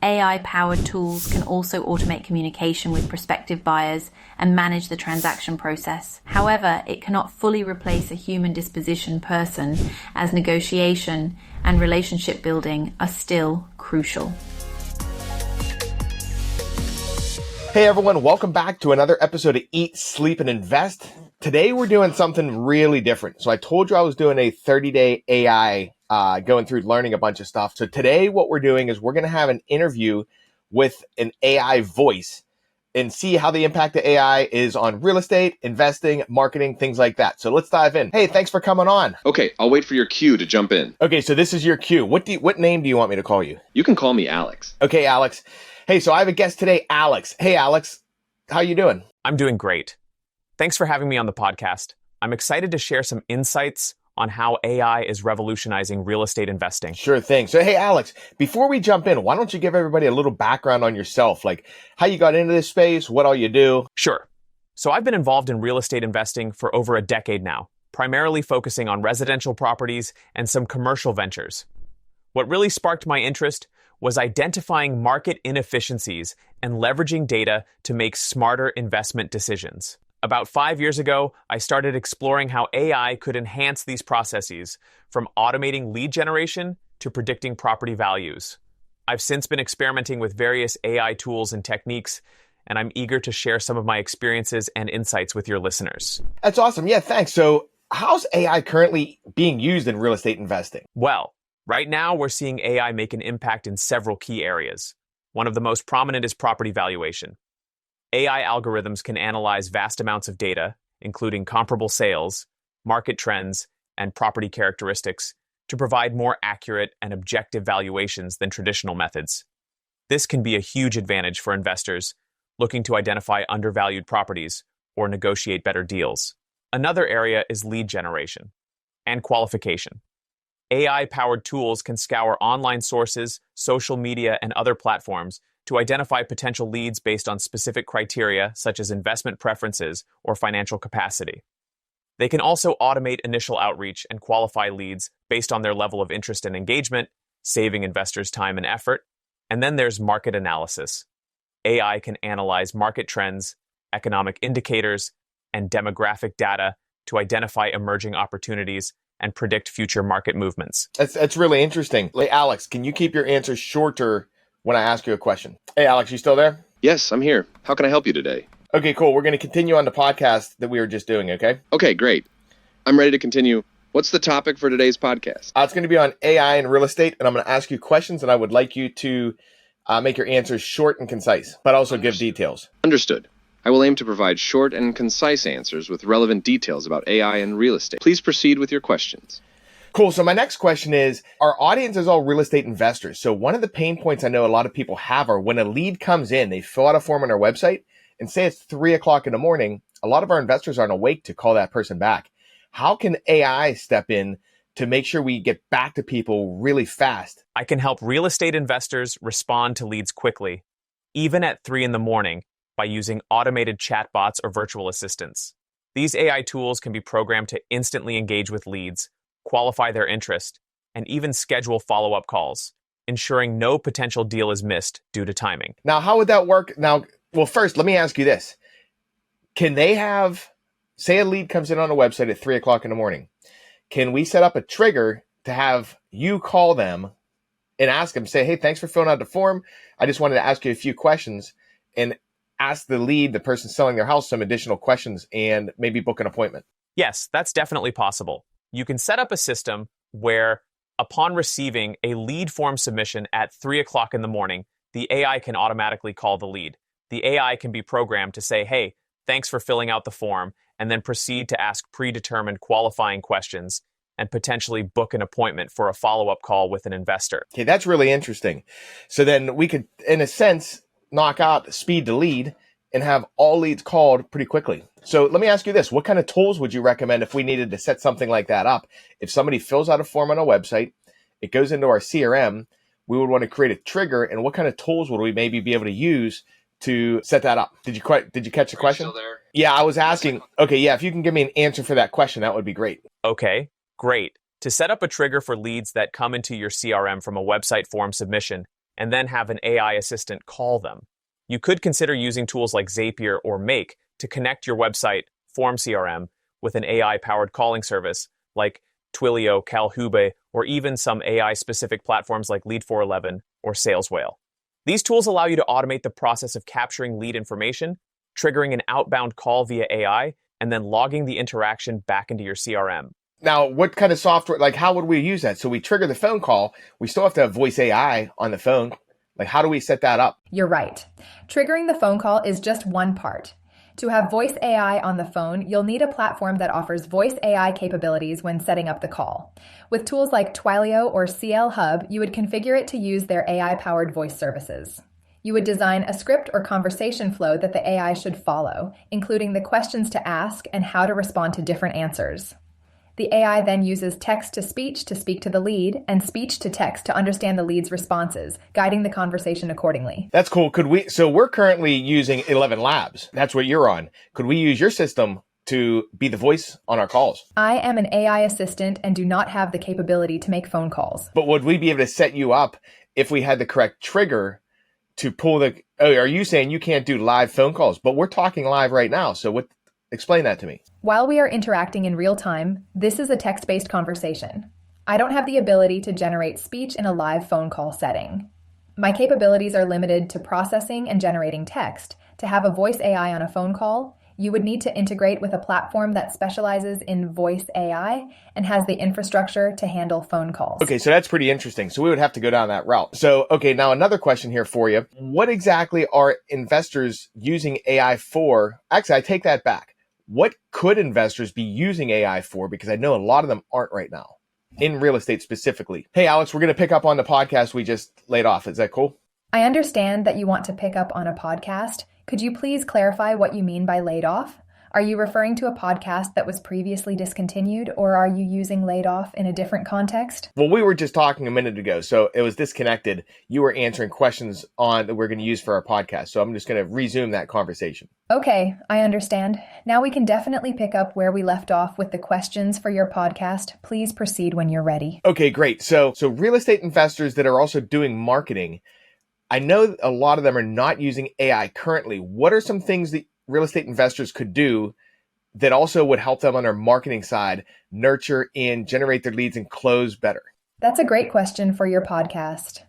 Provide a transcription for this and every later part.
AI-powered tools can also automate communication with prospective buyers and manage the transaction process. However, it cannot fully replace a human disposition person, as negotiation and relationship building are still crucial. Hey everyone, welcome back to another episode of Eat, Sleep, and Invest. Today we're doing something really different. So I told you I was doing a 30-day AI, going through learning a bunch of stuff. So today what we're doing is we're going to have an interview with an AI voice and see how the impact of AI is on real estate, investing, marketing, things like that. So let's dive in. Hey, thanks for coming on. Okay, I'll wait for your cue to jump in. Okay, so this is your cue. What name do you want me to call you? You can call me Alex. Okay, Alex. Hey, so I have a guest today, Alex. Hey, Alex, how you doing? I'm doing great. Thanks for having me on the podcast. I'm excited to share some insights on how AI is revolutionizing real estate investing. Sure thing. So, hey, Alex, before we jump in, why don't you give everybody a little background on yourself, like how you got into this space, what all you do? Sure. So I've been involved in real estate investing for over a decade now, primarily focusing on residential properties and some commercial ventures. What really sparked my interest was identifying market inefficiencies and leveraging data to make smarter investment decisions. About 5 years ago, I started exploring how AI could enhance these processes, from automating lead generation to predicting property values. I've since been experimenting with various AI tools and techniques, and I'm eager to share some of my experiences and insights with your listeners. That's awesome. Yeah, thanks. So how's AI currently being used in real estate investing? Well, right now we're seeing AI make an impact in several key areas. One of the most prominent is property valuation. AI algorithms can analyze vast amounts of data, including comparable sales, market trends, and property characteristics, to provide more accurate and objective valuations than traditional methods. This can be a huge advantage for investors looking to identify undervalued properties or negotiate better deals. Another area is lead generation and qualification. AI-powered tools can scour online sources, social media, and other platforms to identify potential leads based on specific criteria such as investment preferences or financial capacity. They can also automate initial outreach and qualify leads based on their level of interest and engagement, saving investors time and effort. And then there's market analysis. AI can analyze market trends, economic indicators, and demographic data to identify emerging opportunities and predict future market movements. That's really interesting. Hey, Alex, can you keep your answers shorter when I ask you a question? Hey, Alex, you still there? Yes, I'm here. How can I help you today? Okay, cool. We're going to continue on the podcast that we were just doing, okay? Okay, great. I'm ready to continue. What's the topic for today's podcast? It's going to be on AI and real estate, and I'm going to ask you questions, and I would like you to make your answers short and concise, but also give details. Understood. I will aim to provide short and concise answers with relevant details about AI and real estate. Please proceed with your questions. Cool. So my next question is, our audience is all real estate investors. So one of the pain points I know a lot of people have are when a lead comes in, they fill out a form on our website and say it's 3 o'clock in the morning. A lot of our investors aren't awake to call that person back. How can AI step in to make sure we get back to people really fast? I can help real estate investors respond to leads quickly, even at 3 in the morning, by using automated chatbots or virtual assistants. These AI tools can be programmed to instantly engage with leads, qualify their interest, and even schedule follow-up calls, ensuring no potential deal is missed due to timing. Now, how would that work? Now, well, first, let me ask you this. Can they have, say a lead comes in on a website at 3 o'clock in the morning. Can we set up a trigger to have you call them and ask them, say, hey, thanks for filling out the form. I just wanted to ask you a few questions, and ask the lead, the person selling their house, some additional questions and maybe book an appointment? Yes, that's definitely possible. You can set up a system where, upon receiving a lead form submission at 3 o'clock in the morning, the AI can automatically call the lead. The AI can be programmed to say, hey, thanks for filling out the form, and then proceed to ask predetermined qualifying questions and potentially book an appointment for a follow-up call with an investor. Okay, that's really interesting. So then we could, in a sense, knock out speed to lead and have all leads called pretty quickly. So let me ask you this. What kind of tools would you recommend if we needed to set something like that up? If somebody fills out a form on a website, it goes into our CRM, we would want to create a trigger, and what kind of tools would we maybe be able to use to set that up? Did you catch the question? Still there? Yeah, I was asking. Okay, yeah, if you can give me an answer for that question, that would be great. Okay, great. To set up a trigger for leads that come into your CRM from a website form submission, and then have an AI assistant call them. You could consider using tools like Zapier or Make to connect your website, Form CRM, with an AI-powered calling service like Twilio, Calhube, or even some AI-specific platforms like Lead411 or SalesWhale. These tools allow you to automate the process of capturing lead information, triggering an outbound call via AI, and then logging the interaction back into your CRM. Now, what kind of software, like how would we use that? So we trigger the phone call. We still have to have voice AI on the phone. Like, how do we set that up? You're right. Triggering the phone call is just one part. To have voice AI on the phone, you'll need a platform that offers voice AI capabilities when setting up the call. With tools like Twilio or CL Hub, you would configure it to use their AI-powered voice services. You would design a script or conversation flow that the AI should follow, including the questions to ask and how to respond to different answers. The AI then uses text-to-speech to speak to the lead and speech-to-text to understand the lead's responses, guiding the conversation accordingly. That's cool. So we're currently using 11 Labs. That's what you're on. Could we use your system to be the voice on our calls? I am an AI assistant and do not have the capability to make phone calls. But would we be able to set you up if we had the correct trigger to pull are you saying you can't do live phone calls? But we're talking live right now. So explain that to me. While we are interacting in real time, this is a text-based conversation. I don't have the ability to generate speech in a live phone call setting. My capabilities are limited to processing and generating text. To have a voice AI on a phone call, you would need to integrate with a platform that specializes in voice AI and has the infrastructure to handle phone calls. Okay, so that's pretty interesting. So we would have to go down that route. So, okay, now another question here for you. What exactly are investors using AI for? Actually, I take that back. What could investors be using AI for? Because I know a lot of them aren't right now, in real estate specifically. Hey, Alex, we're going to pick up on the podcast we just laid off. Is that cool? I understand that you want to pick up on a podcast. Could you please clarify what you mean by laid off? Are you referring to a podcast that was previously discontinued, or are you using laid off in a different context? Well, we were just talking a minute ago, so it was disconnected. You were answering questions that we're going to use for our podcast, so I'm just going to resume that conversation. Okay, I understand. Now we can definitely pick up where we left off with the questions for your podcast. Please proceed when you're ready. Okay, great. So real estate investors that are also doing marketing, I know a lot of them are not using AI currently. What are some things that real estate investors could do that also would help them on their marketing side, nurture and generate their leads and close better? That's a great question for your podcast.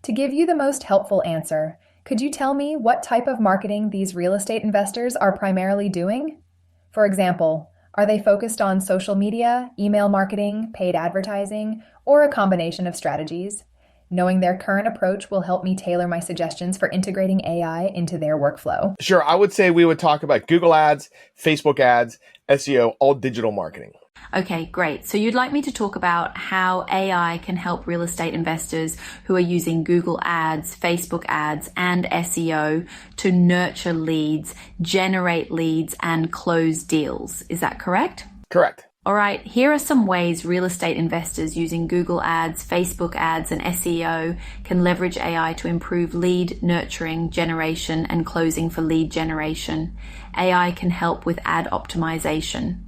To give you the most helpful answer, could you tell me what type of marketing these real estate investors are primarily doing? For example, are they focused on social media, email marketing, paid advertising, or a combination of strategies? Knowing their current approach will help me tailor my suggestions for integrating AI into their workflow. Sure. I would say we would talk about Google ads, Facebook ads, SEO, all digital marketing. Okay, great. So you'd like me to talk about how AI can help real estate investors who are using Google ads, Facebook ads, and SEO to nurture leads, generate leads, and close deals. Is that correct? Correct. All right, here are some ways real estate investors using Google ads, Facebook ads, and SEO can leverage AI to improve lead nurturing, generation, and closing for lead generation. AI can help with ad optimization.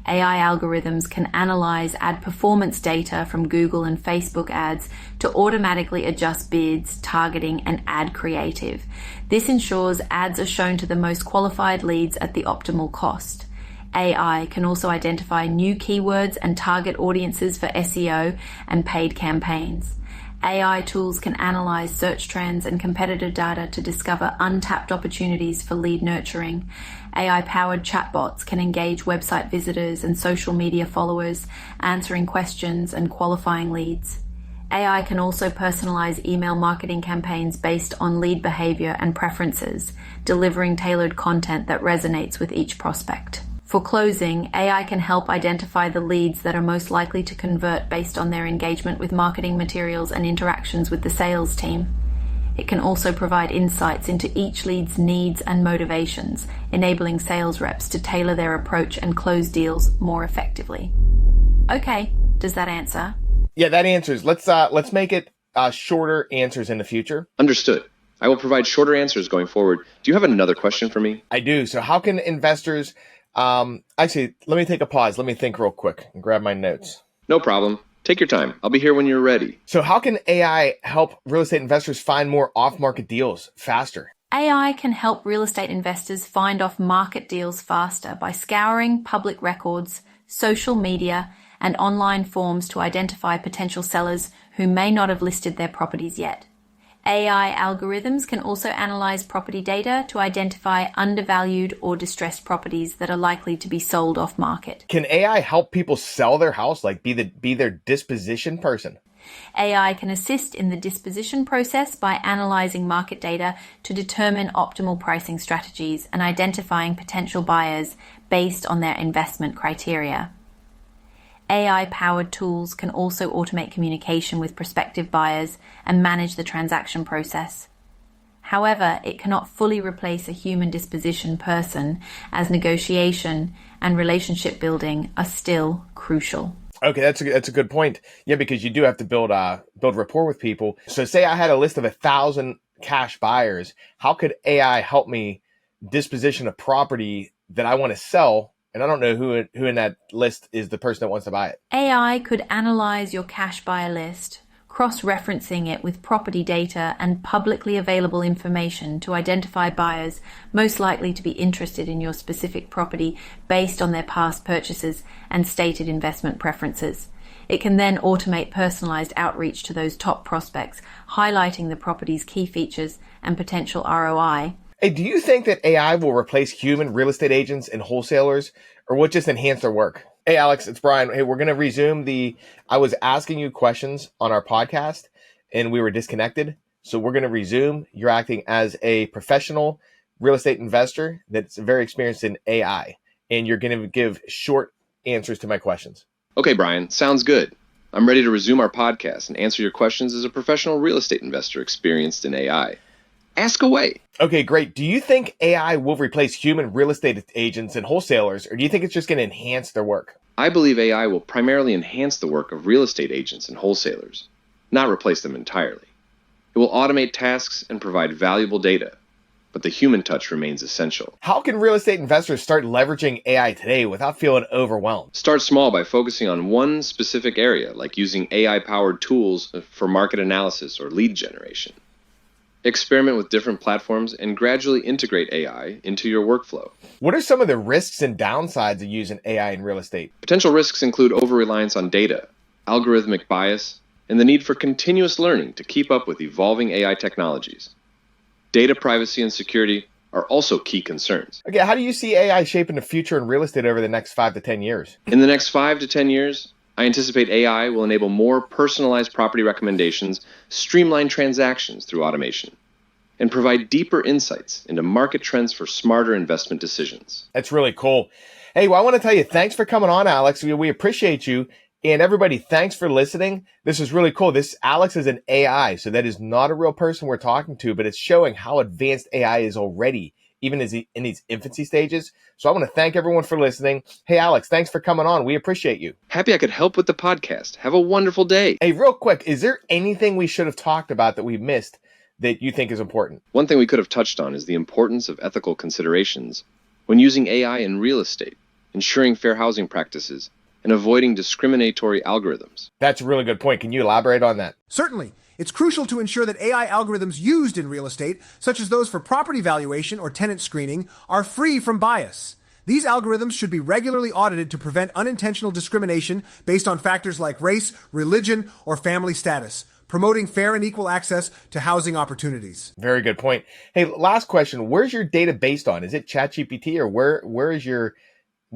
AI algorithms can analyze ad performance data from Google and Facebook ads to automatically adjust bids, targeting, and ad creative. This ensures ads are shown to the most qualified leads at the optimal cost. AI can also identify new keywords and target audiences for SEO and paid campaigns. AI tools can analyze search trends and competitor data to discover untapped opportunities for lead nurturing. AI-powered chatbots can engage website visitors and social media followers, answering questions and qualifying leads. AI can also personalize email marketing campaigns based on lead behavior and preferences, delivering tailored content that resonates with each prospect. For closing, AI can help identify the leads that are most likely to convert based on their engagement with marketing materials and interactions with the sales team. It can also provide insights into each lead's needs and motivations, enabling sales reps to tailor their approach and close deals more effectively. Okay, does that answer? Yeah, that answers. Let's make it shorter answers in the future. Understood. I will provide shorter answers going forward. Do you have another question for me? I do. So how can investors... actually, let me take a pause. Let me think real quick and grab my notes. No problem. Take Take your time. I'll be here when you're ready. So how can AI help real estate investors find more off-market deals faster? AI can help real estate investors find off-market deals faster by scouring public records, social media, and online forums to identify potential sellers who may not have listed their properties yet. AI algorithms can also analyze property data to identify undervalued or distressed properties that are likely to be sold off-market. Can AI help people sell their house, like be their disposition person? AI can assist in the disposition process by analyzing market data to determine optimal pricing strategies and identifying potential buyers based on their investment criteria. AI-powered tools can also automate communication with prospective buyers and manage the transaction process. However, it cannot fully replace a human disposition person, as negotiation and relationship building are still crucial. Okay, that's a good point. Yeah, because you do have to build rapport with people. So say I had a list of 1,000 cash buyers. How could AI help me disposition a property that I want to sell? And I don't know who in that list is the person that wants to buy it. AI could analyze your cash buyer list, cross-referencing it with property data and publicly available information to identify buyers most likely to be interested in your specific property based on their past purchases and stated investment preferences. It can then automate personalized outreach to those top prospects, highlighting the property's key features and potential ROI. Hey, do you think that AI will replace human real estate agents and wholesalers, or will it just enhance their work? Hey, Alex, it's Brian. Hey, we're going to resume I was asking you questions on our podcast and we were disconnected. So we're going to resume. You're acting as a professional real estate investor that's very experienced in AI, and you're going to give short answers to my questions. Okay, Brian, sounds good. I'm ready to resume our podcast and answer your questions as a professional real estate investor experienced in AI. Ask away. Okay, great. Do you think AI will replace human real estate agents and wholesalers, or do you think it's just going to enhance their work? I believe AI will primarily enhance the work of real estate agents and wholesalers, not replace them entirely. It will automate tasks and provide valuable data, but the human touch remains essential. How can real estate investors start leveraging AI today without feeling overwhelmed? Start small by focusing on one specific area, like using AI-powered tools for market analysis or lead generation. Experiment with different platforms and gradually integrate AI into your workflow. What are some of the risks and downsides of using AI in real estate? Potential risks include over-reliance on data, algorithmic bias, and the need for continuous learning to keep up with evolving AI technologies. Data privacy and security are also key concerns. Okay, how do you see AI shaping the future in real estate over the next 5 to 10 years? In the next 5 to 10 years, I anticipate AI will enable more personalized property recommendations, streamline transactions through automation, and provide deeper insights into market trends for smarter investment decisions. That's really cool. Hey, well, I want to tell you, thanks for coming on, Alex. We appreciate you. And everybody, thanks for listening. This is really cool. Alex is an AI, so that is not a real person we're talking to, but it's showing how advanced AI is already, even in these infancy stages. So I want to thank everyone for listening. Hey, Alex, thanks for coming on. We appreciate you. Happy I could help with the podcast. Have a wonderful day. Hey, real quick, is there anything we should have talked about that we missed that you think is important? One thing we could have touched on is the importance of ethical considerations when using AI in real estate, ensuring fair housing practices, and avoiding discriminatory algorithms. That's a really good point. Can you elaborate on that? Certainly. It's crucial to ensure that AI algorithms used in real estate, such as those for property valuation or tenant screening, are free from bias. These algorithms should be regularly audited to prevent unintentional discrimination based on factors like race, religion, or family status, promoting fair and equal access to housing opportunities. Very good point. Hey, last question. Where's your data based on? Is it ChatGPT, or where is your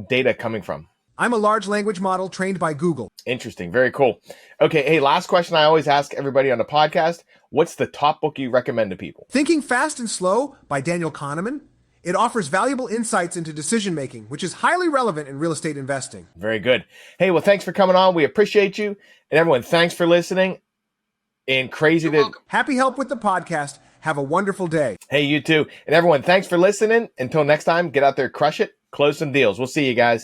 data coming from? I'm a large language model trained by Google. Interesting. Very cool. Okay. Hey, last question I always ask everybody on the podcast. What's the top book you recommend to people? Thinking Fast and Slow by Daniel Kahneman. It offers valuable insights into decision-making, which is highly relevant in real estate investing. Very good. Hey, well, thanks for coming on. We appreciate you. And everyone, thanks for listening. And crazy to... Happy help with the podcast. Have a wonderful day. Hey, you too. And everyone, thanks for listening. Until next time, get out there, crush it, close some deals. We'll see you guys.